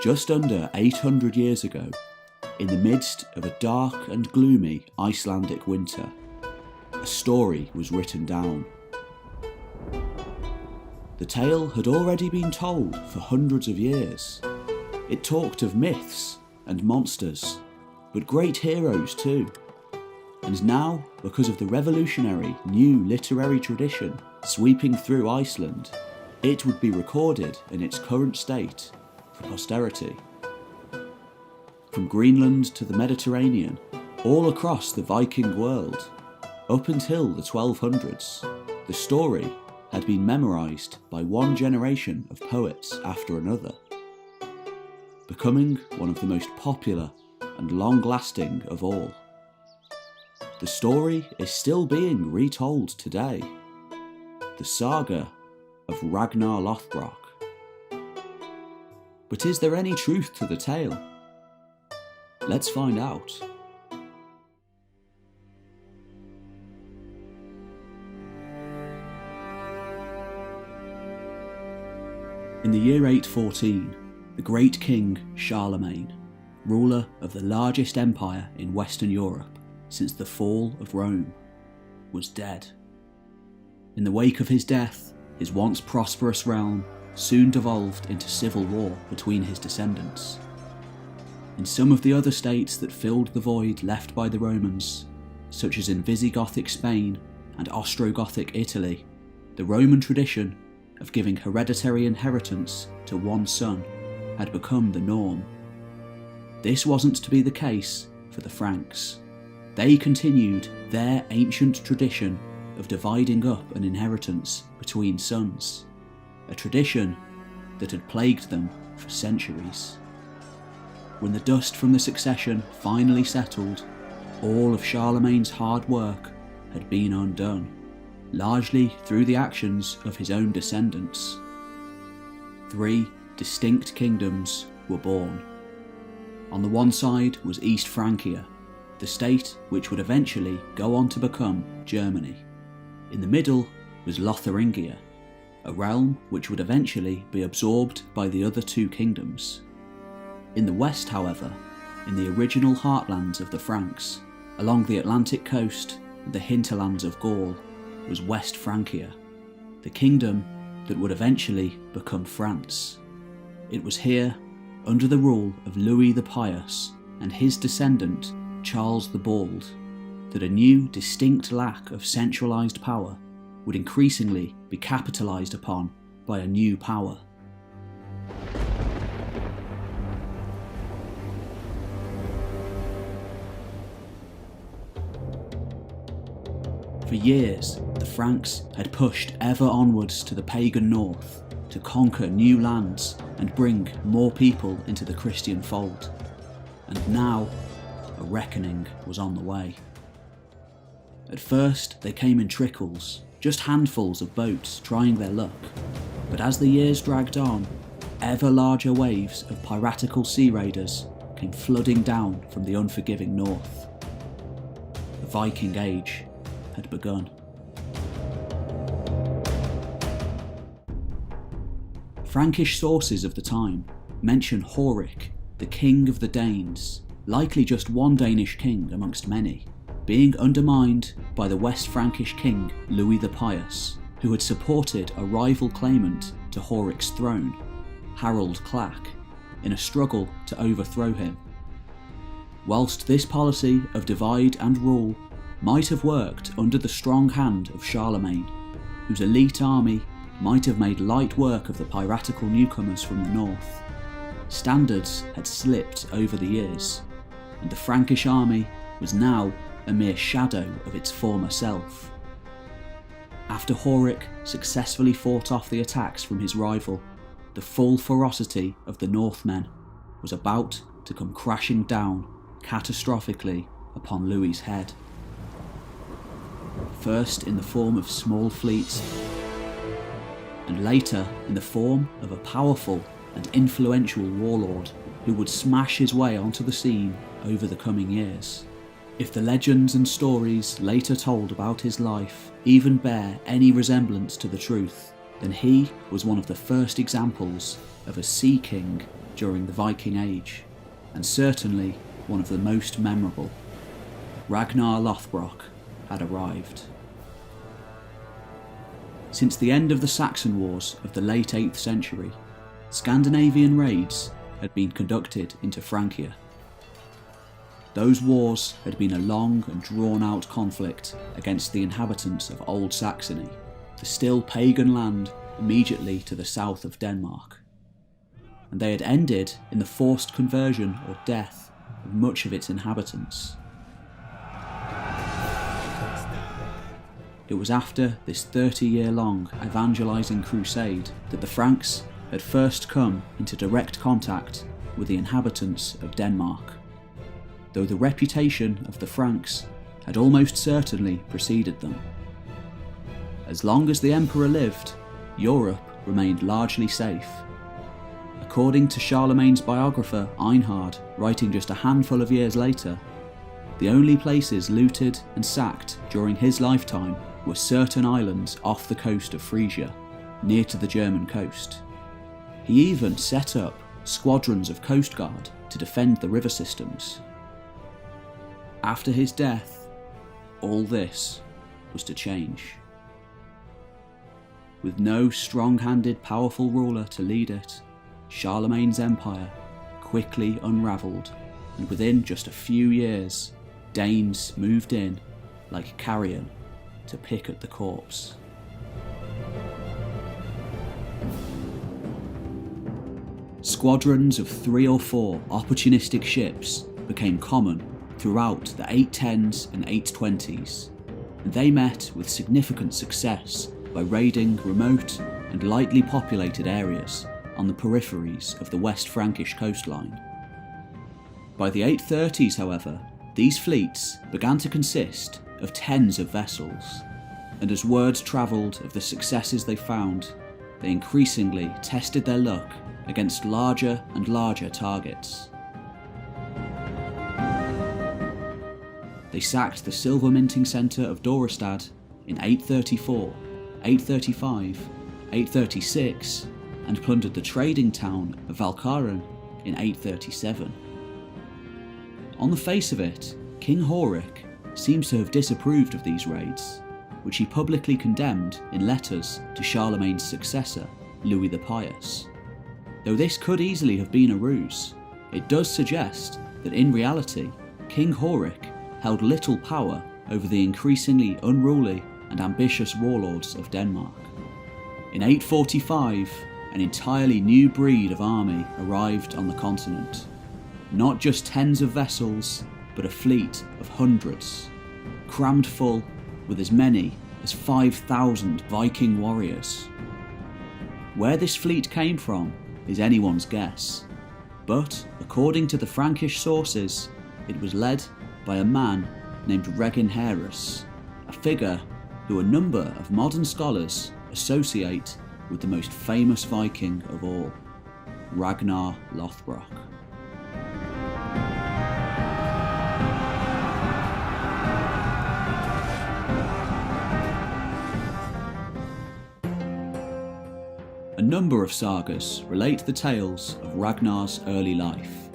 Just under 800 years ago, in the midst of a dark and gloomy Icelandic winter, a story was written down. The tale had already been told for hundreds of years. It talked of myths and monsters, but great heroes too. And now, because of the revolutionary new literary tradition sweeping through Iceland, it would be recorded in its current state for posterity. From Greenland to the Mediterranean, all across the Viking world, up until the 1200s, the story had been memorised by one generation of poets after another, becoming one of the most popular and long-lasting of all. The story is still being retold today, the saga of Ragnar Lothbrok. But is there any truth to the tale? Let's find out. In the year 814, the great king Charlemagne, ruler of the largest empire in Western Europe since the fall of Rome, was dead. In the wake of his death, his once prosperous realm soon devolved into civil war between his descendants. In some of the other states that filled the void left by the Romans, such as in Visigothic Spain and Ostrogothic Italy, the Roman tradition of giving hereditary inheritance to one son had become the norm. This wasn't to be the case for the Franks. They continued their ancient tradition of dividing up an inheritance between sons, a tradition that had plagued them for centuries. When the dust from the succession finally settled, all of Charlemagne's hard work had been undone, largely through the actions of his own descendants. 3 distinct kingdoms were born. On the one side was East Francia, the state which would eventually go on to become Germany. In the middle was Lotharingia, a realm which would eventually be absorbed by the other 2 kingdoms. In the west, however, in the original heartlands of the Franks, along the Atlantic coast and the hinterlands of Gaul, was West Francia, the kingdom that would eventually become France. It was here, under the rule of Louis the Pious and his descendant Charles the Bald, that a new distinct lack of centralised power would increasingly be capitalised upon by a new power. For years, the Franks had pushed ever onwards to the pagan north to conquer new lands and bring more people into the Christian fold. And now, a reckoning was on the way. At first, they came in trickles, just handfuls of boats trying their luck. But as the years dragged on, ever larger waves of piratical sea raiders came flooding down from the unforgiving north. The Viking Age had begun. Frankish sources of the time mention Horik, the king of the Danes, likely just one Danish king amongst many, being undermined by the West Frankish king Louis the Pious, who had supported a rival claimant to Horik's throne, Harold Clack, in a struggle to overthrow him. Whilst this policy of divide and rule might have worked under the strong hand of Charlemagne, whose elite army might have made light work of the piratical newcomers from the north, standards had slipped over the years, and the Frankish army was now a mere shadow of its former self. After Horik successfully fought off the attacks from his rival, the full ferocity of the Northmen was about to come crashing down catastrophically upon Louis's head. First in the form of small fleets, and later in the form of a powerful and influential warlord who would smash his way onto the scene over the coming years. If the legends and stories later told about his life even bear any resemblance to the truth, then he was one of the first examples of a sea king during the Viking Age, and certainly one of the most memorable. Ragnar Lothbrok had arrived. Since the end of the Saxon Wars of the late 8th century, Scandinavian raids had been conducted into Francia. Those wars had been a long and drawn-out conflict against the inhabitants of Old Saxony, the still pagan land immediately to the south of Denmark, and they had ended in the forced conversion or death of much of its inhabitants. It was after this 30-year-long evangelising crusade that the Franks had first come into direct contact with the inhabitants of Denmark, though the reputation of the Franks had almost certainly preceded them. As long as the Emperor lived, Europe remained largely safe. According to Charlemagne's biographer Einhard, writing just a handful of years later, the only places looted and sacked during his lifetime were certain islands off the coast of Frisia, near to the German coast. He even set up squadrons of Coast Guard to defend the river systems. After his death, all this was to change. With no strong-handed, powerful ruler to lead it, Charlemagne's empire quickly unravelled, and within just a few years, Danes moved in, like carrion, to pick at the corpse. Squadrons of 3 or 4 opportunistic ships became common throughout the 810s and 820s, and they met with significant success by raiding remote and lightly populated areas on the peripheries of the West Frankish coastline. By the 830s, however, these fleets began to consist of tens of vessels, and as word travelled of the successes they found, they increasingly tested their luck against larger and larger targets. They sacked the silver minting centre of Dorestad in 834, 835, 836, and plundered the trading town of Valkaren in 837. On the face of it, King Horik seems to have disapproved of these raids, which he publicly condemned in letters to Charlemagne's successor, Louis the Pious. Though this could easily have been a ruse, it does suggest that in reality, King Horik held little power over the increasingly unruly and ambitious warlords of Denmark. In 845, an entirely new breed of army arrived on the continent. Not just tens of vessels, but a fleet of hundreds, crammed full with as many as 5,000 Viking warriors. Where this fleet came from is anyone's guess, but according to the Frankish sources, it was led by a man named Ragnar, a figure who a number of modern scholars associate with the most famous Viking of all, Ragnar Lothbrok. A number of sagas relate the tales of Ragnar's early life,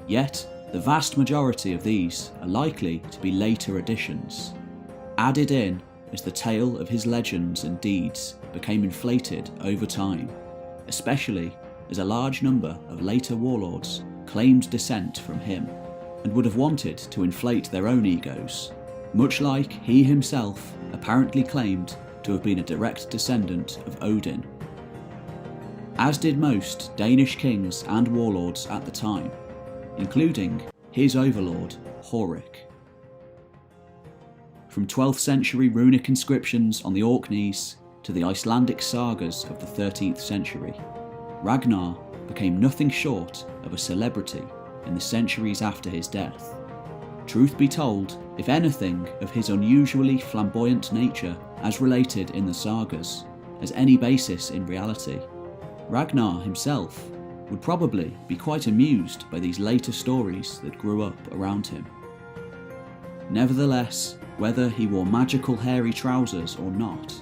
yet the vast majority of these are likely to be later additions, added in as the tale of his legends and deeds became inflated over time, especially as a large number of later warlords claimed descent from him and would have wanted to inflate their own egos, much like he himself apparently claimed to have been a direct descendant of Odin, as did most Danish kings and warlords at the time, including his overlord Horik. From 12th century runic inscriptions on the Orkneys to the Icelandic sagas of the 13th century, Ragnar became nothing short of a celebrity in the centuries after his death. Truth be told, if anything of his unusually flamboyant nature, as related in the sagas, has any basis in reality, Ragnar himself would probably be quite amused by these later stories that grew up around him. Nevertheless, whether he wore magical hairy trousers or not,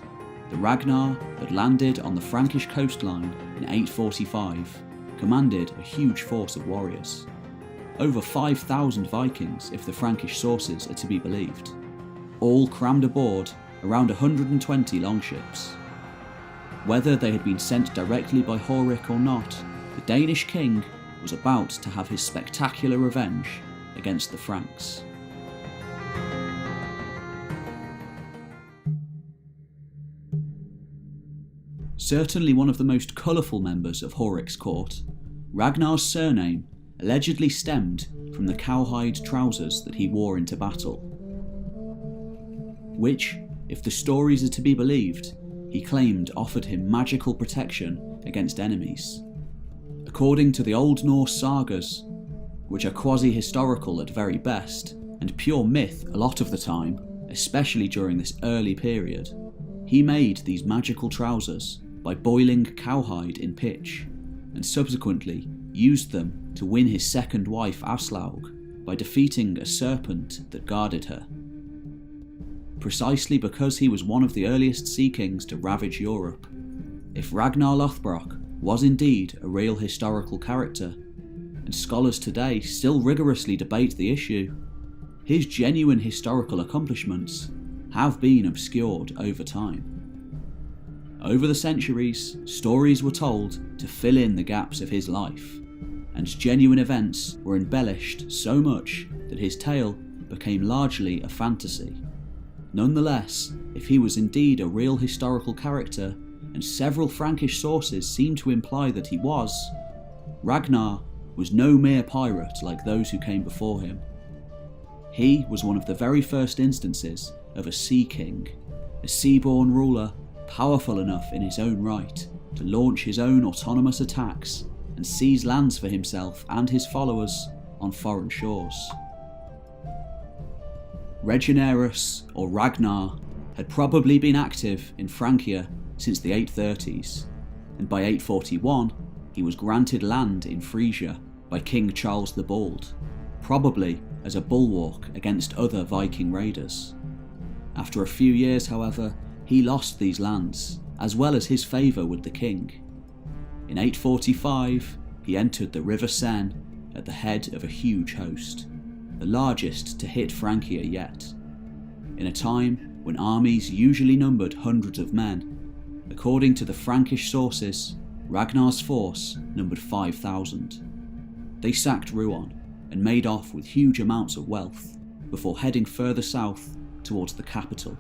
the Ragnar that landed on the Frankish coastline in 845 commanded a huge force of warriors. Over 5,000 Vikings, if the Frankish sources are to be believed, all crammed aboard around 120 longships. Whether they had been sent directly by Horik or not, the Danish king was about to have his spectacular revenge against the Franks. Certainly one of the most colourful members of Horik's court, Ragnar's surname allegedly stemmed from the cowhide trousers that he wore into battle, which, if the stories are to be believed, he claimed offered him magical protection against enemies. According to the Old Norse sagas, which are quasi-historical at very best, and pure myth a lot of the time, especially during this early period, he made these magical trousers by boiling cowhide in pitch, and subsequently used them to win his second wife Aslaug by defeating a serpent that guarded her. Precisely because he was one of the earliest sea kings to ravage Europe, if Ragnar Lothbrok was indeed a real historical character, and scholars today still rigorously debate the issue, his genuine historical accomplishments have been obscured over time. Over the centuries, stories were told to fill in the gaps of his life, and genuine events were embellished so much that his tale became largely a fantasy. Nonetheless, if he was indeed a real historical character, and several Frankish sources seem to imply that he was, Ragnar was no mere pirate like those who came before him. He was one of the very first instances of a sea king, a sea-born ruler powerful enough in his own right to launch his own autonomous attacks and seize lands for himself and his followers on foreign shores. Regenerus, or Ragnar, had probably been active in Francia since the 830s, and by 841 he was granted land in Frisia by King Charles the Bald, probably as a bulwark against other Viking raiders. After a few years, however, he lost these lands, as well as his favour with the king. In 845, he entered the River Seine at the head of a huge host, the largest to hit Francia yet. In a time when armies usually numbered hundreds of men, according to the Frankish sources, Ragnar's force numbered 5,000. They sacked Rouen and made off with huge amounts of wealth, before heading further south towards the capital,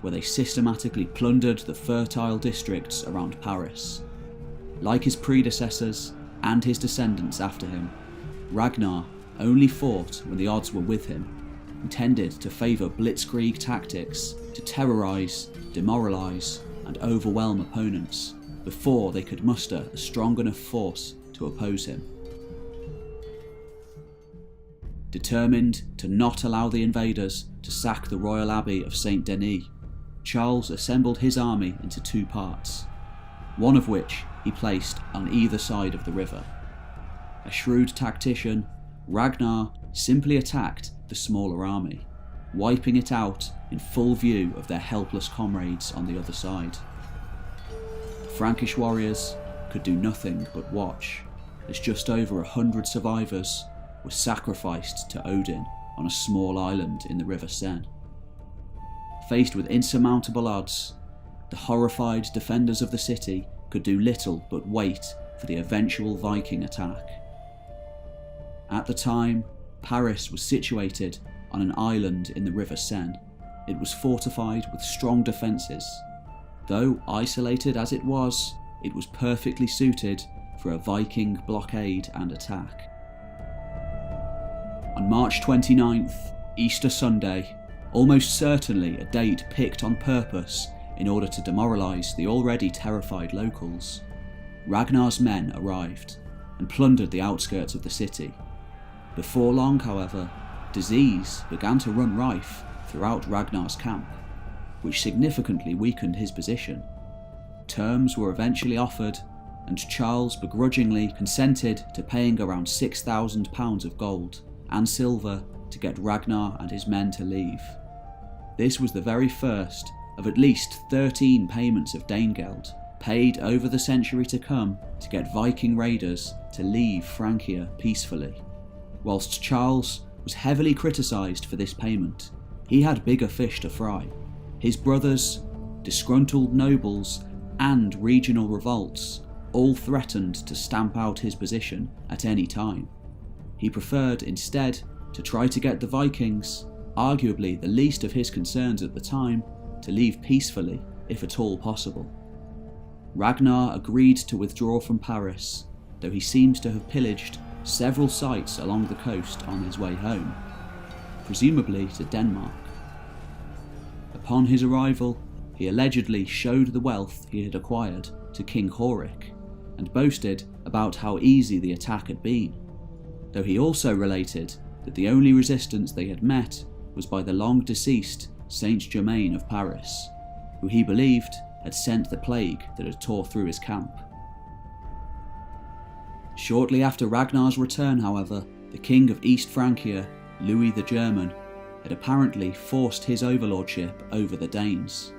where they systematically plundered the fertile districts around Paris. Like his predecessors and his descendants after him, Ragnar only fought when the odds were with him, intended to favour blitzkrieg tactics to terrorise, demoralise and overwhelm opponents before they could muster a strong enough force to oppose him. Determined to not allow the invaders to sack the royal abbey of Saint Denis, Charles assembled his army into two parts, one of which he placed on either side of the river. A shrewd tactician, Ragnar simply attacked the smaller army, wiping it out in full view of their helpless comrades on the other side. The Frankish warriors could do nothing but watch as just over 100 survivors were sacrificed to Odin on a small island in the River Seine. Faced with insurmountable odds, the horrified defenders of the city could do little but wait for the eventual Viking attack. At the time, Paris was situated on an island in the River Seine. It was fortified with strong defences. Though isolated as it was perfectly suited for a Viking blockade and attack. On March 29th, Easter Sunday, almost certainly a date picked on purpose in order to demoralise the already terrified locals, Ragnar's men arrived and plundered the outskirts of the city. Before long, however, disease began to run rife throughout Ragnar's camp, which significantly weakened his position. Terms were eventually offered, and Charles begrudgingly consented to paying around £6,000 of gold and silver to get Ragnar and his men to leave. This was the very first of at least 13 payments of Danegeld paid over the century to come to get Viking raiders to leave Francia peacefully. Whilst Charles was heavily criticised for this payment, he had bigger fish to fry. His brothers, disgruntled nobles, and regional revolts all threatened to stamp out his position at any time. He preferred instead to try to get the Vikings, arguably the least of his concerns at the time, to leave peacefully, if at all possible. Ragnar agreed to withdraw from Paris, though he seems to have pillaged several sites along the coast on his way home, presumably to Denmark. Upon his arrival, he allegedly showed the wealth he had acquired to King Horik, and boasted about how easy the attack had been, though he also related that the only resistance they had met was by the long-deceased Saint Germain of Paris, who he believed had sent the plague that had tore through his camp. Shortly after Ragnar's return, however, the king of East Francia, Louis the German, had apparently forced his overlordship over the Danes.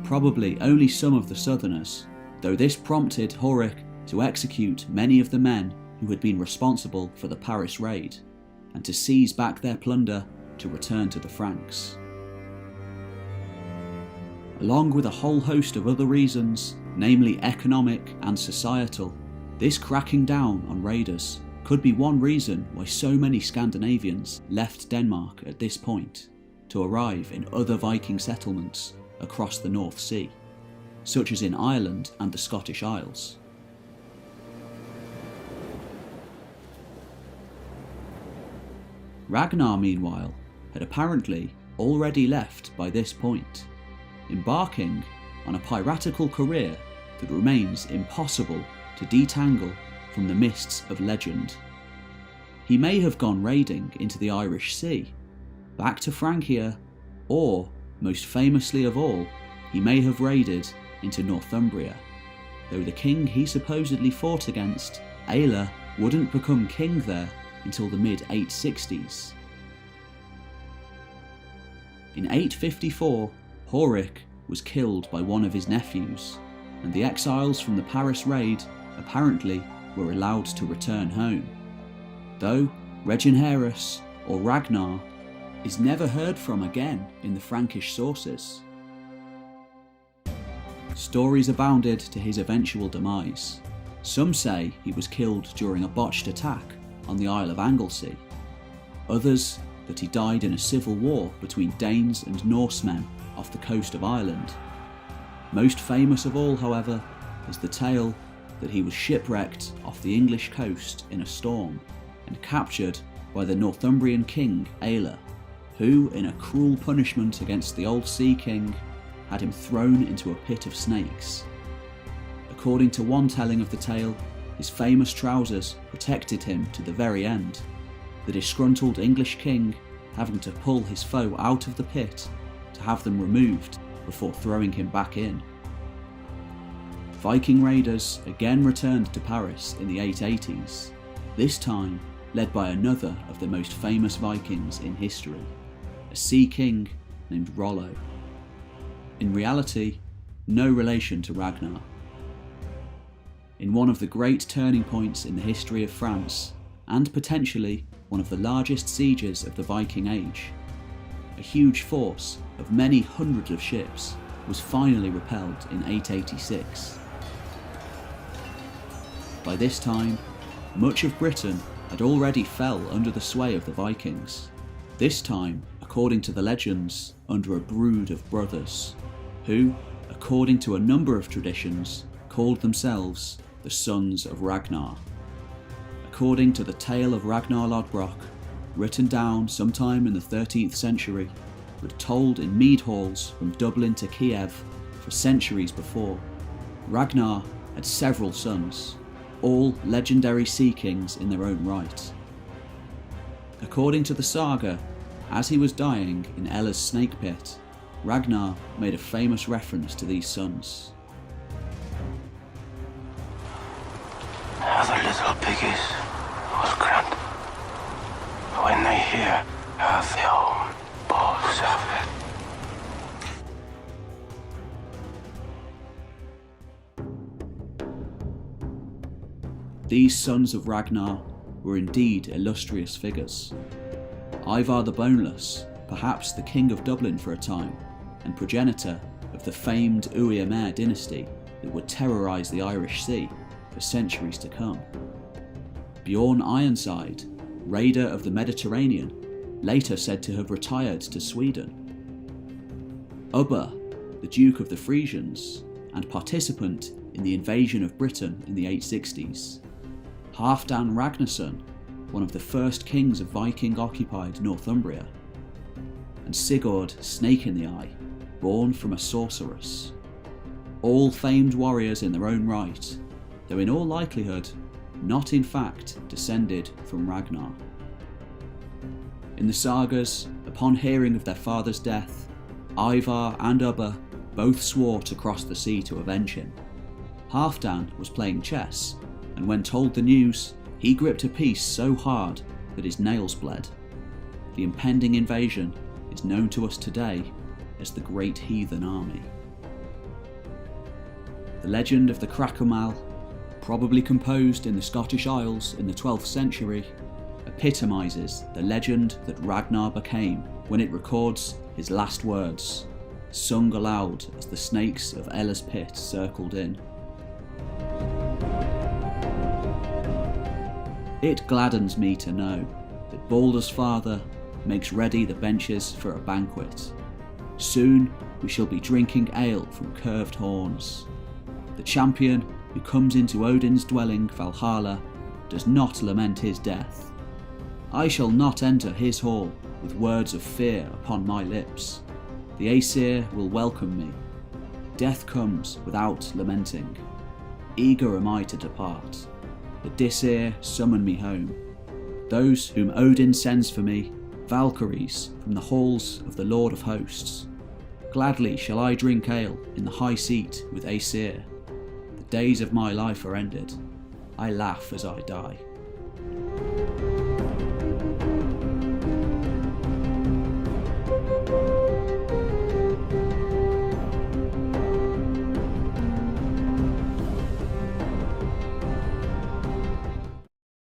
Probably only some of the southerners, though this prompted Horik to execute many of the men who had been responsible for the Paris raid, and to seize back their plunder to return to the Franks. Along with a whole host of other reasons, namely economic and societal, this cracking down on raiders could be one reason why so many Scandinavians left Denmark at this point, to arrive in other Viking settlements across the North Sea, such as in Ireland and the Scottish Isles. Ragnar, meanwhile, had apparently already left by this point, embarking on a piratical career that remains impossible to detangle from the mists of legend. He may have gone raiding into the Irish Sea, back to Francia, or, most famously of all, he may have raided into Northumbria, though the king he supposedly fought against, Aelle, wouldn't become king there until the mid-860s. In 854, Horik was killed by one of his nephews, and the exiles from the Paris raid apparently were allowed to return home, though Reginharus, or Ragnar, is never heard from again in the Frankish sources. Stories abounded to his eventual demise. Some say he was killed during a botched attack on the Isle of Anglesey, others that he died in a civil war between Danes and Norsemen off the coast of Ireland. Most famous of all, however, is the tale that he was shipwrecked off the English coast in a storm and captured by the Northumbrian king Aelle, who, in a cruel punishment against the old sea king, had him thrown into a pit of snakes. According to one telling of the tale, his famous trousers protected him to the very end, the disgruntled English king having to pull his foe out of the pit to have them removed before throwing him back in. Viking raiders again returned to Paris in the 880s, this time led by another of the most famous Vikings in history, a sea king named Rollo. In reality, no relation to Ragnar. In one of the great turning points in the history of France, and potentially one of the largest sieges of the Viking Age, a huge force of many hundreds of ships was finally repelled in 886. By this time, much of Britain had already fell under the sway of the Vikings, this time, according to the legends, under a brood of brothers, who, according to a number of traditions, called themselves the Sons of Ragnar. According to the tale of Ragnar Lothbrok, written down sometime in the 13th century, but told in mead halls from Dublin to Kiev for centuries before, Ragnar had several sons, all legendary sea kings in their own right. According to the saga, as he was dying in Ella's snake pit, Ragnar made a famous reference to these sons. The little piggies was grand. When they hear have their own balls of it. These sons of Ragnar were indeed illustrious figures. Ivar the Boneless, perhaps the King of Dublin for a time, and progenitor of the famed Uia dynasty that would terrorise the Irish Sea for centuries to come. Bjorn Ironside, raider of the Mediterranean, later said to have retired to Sweden. Ubba, the Duke of the Frisians, and participant in the invasion of Britain in the 860s. Halfdan Ragnarsson, one of the first kings of Viking-occupied Northumbria. And Sigurd Snake in the Eye, born from a sorceress. All famed warriors in their own right, though in all likelihood not in fact descended from Ragnar. In the sagas, upon hearing of their father's death, Ivar and Ubba both swore to cross the sea to avenge him. Halfdan was playing chess, and when told the news, he gripped a piece so hard that his nails bled. The impending invasion is known to us today as the Great Heathen Army. The legend of the Cracomal, probably composed in the Scottish Isles in the 12th century, epitomises the legend that Ragnar became when it records his last words, sung aloud as the snakes of Ella's pit circled in. It gladdens me to know that Baldur's father makes ready the benches for a banquet. Soon we shall be drinking ale from curved horns. The champion who comes into Odin's dwelling, Valhalla, does not lament his death. I shall not enter his hall with words of fear upon my lips. The Aesir will welcome me. Death comes without lamenting. Eager am I to depart. The Disir summon me home. Those whom Odin sends for me, Valkyries from the halls of the Lord of Hosts. Gladly shall I drink ale in the high seat with Aesir. The days of my life are ended. I laugh as I die.